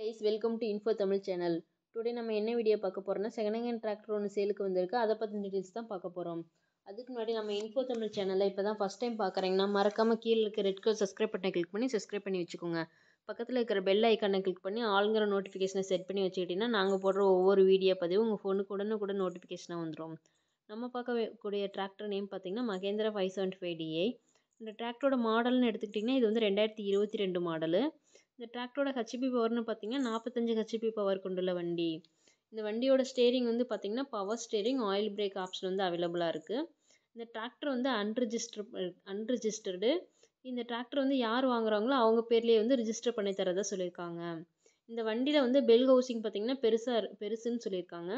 Guys, welcome to info Tamil channel. Today நம்ம என்ன video பார்க்க போறோம்னா, செகண்ட் ஹேண்ட் டிராக்டர் ஒன்று சேலுக்கு வந்திருக்கு. அதை பற்றின டீட்டெயில்ஸ் தான் பார்க்க போகிறோம். அதுக்கு முன்னாடி நம்ம இன்ஃபோ தமிழ் சேனலை இப்போ தான் ஃபஸ்ட் டைம் பார்க்குறீங்கன்னா மறக்காமல் கீழே இருக்க ரெட் கலர் சப்ஸ்கிரைப் பட்டனை கிளிக் பண்ணி சப்ஸ்கிரைப் பண்ணி வச்சுக்கோங்க. பக்கத்தில் இருக்கிற பெல் ஐக்கானை கிளிக் பண்ணி ஆளுங்கிற நோட்டிஃபிகேஷனை செட் பண்ணி வச்சுக்கிட்டிங்கன்னா நாங்கள் போடுற ஒவ்வொரு வீடியோ பதிவு உங்கள் ஃபோனுக்கு உடனுக்குடன் நோட்டிஃபிகேஷனாக வந்துடும். நம்ம பார்க்கக்கூடிய டிராக்டர் நேம் பார்த்தீங்கன்னா மகேந்திரா 575DI. இந்த டிராக்டரோட மாடல்னு எடுத்துக்கிட்டிங்கன்னா இது வந்து 2022 மாடலு. இந்த டிராக்டரோட ஹெச்பி பவர்னு பார்த்தீங்கன்னா 45 ஹெச்பி பவர் கொண்டுள்ள வண்டி. இந்த வண்டியோட ஸ்டேரிங் வந்து பார்த்தீங்கன்னா power steering, oil break option வந்து அவைலபிளாக இருக்குது. இந்த டிராக்டர் வந்து அன்ரிஜிஸ்டர்டு. இந்த டிராக்டர் வந்து யார் வாங்குறாங்களோ அவங்க பேர்லேயே வந்து ரிஜிஸ்டர் பண்ணி தரதா சொல்லியிருக்காங்க. இந்த வண்டியில் வந்து பெல் ஹவுசிங் பார்த்தீங்கன்னா பெருசுன்னு சொல்லியிருக்காங்க.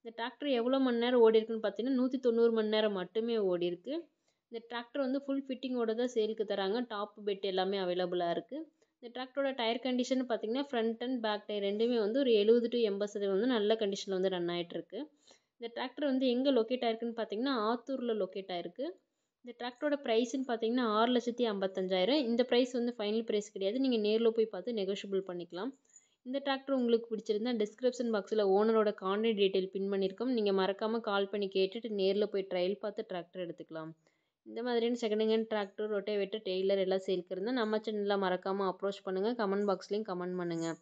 இந்த டிராக்டர் எவ்வளோ மணி நேரம் ஓடி இருக்குன்னு பார்த்தீங்கன்னா 190 மணி நேரம் மட்டுமே ஓடி இருக்கு. இந்த டிராக்டர் வந்து ஃபுல் ஃபிட்டிங்கோட தான் சேலுக்கு தராங்க. டாப் பெட் எல்லாமே அவைலபிளாக இருக்குது. இந்த டிராக்டரோட டயர் கண்டிஷன் பார்த்தீங்கன்னா ஃப்ரண்ட் அண்ட் பேக் டயர் ரெண்டுமே வந்து ஒரு 70 to 80% வந்து நல்ல கண்டிஷனில் வந்து ரன் ஆகிட்டு இருக்கு. இந்த டிராக்டர் வந்து எங்கே லொக்கேட் ஆயிருக்குன்னு பார்த்தீங்கன்னா ஆத்தூரில் லொக்கேட் ஆயிருக்கு. இந்த டிராக்டரோட ப்ரைஸ்ன்னு பார்த்தீங்கன்னா 6,55,000. இந்த ப்ரைஸ் வந்து ஃபைனல் ப்ரைஸ் கிடையாது. நீங்கள் நேரில் போய் பார்த்து நெகோஷியபிள் பண்ணிக்கலாம். இந்த டிராக்டர் உங்களுக்கு பிடிச்சிருந்தா டிஸ்கிரிப்ஷன் பாக்ஸில் ஓனரோட கான்டாக்ட் டீட்டெயில் பின் பண்ணியிருக்கோம். நீங்கள் மறக்காமல் கால் பண்ணி கேட்டுட்டு நேரில் போய் ட்ரையல் பார்த்து டிராக்டர் எடுத்துக்கலாம். இந்த மாதிரியான second hand tractor, rotavator, trailer எல்லாம் சேல்க்கு இருந்தால் நம்ம சேனலில் மறக்காமல் அப்ரோச் பண்ணுங்கள். கமெண்ட் பாக்ஸ்லேயும் கமெண்ட் பண்ணுங்கள்.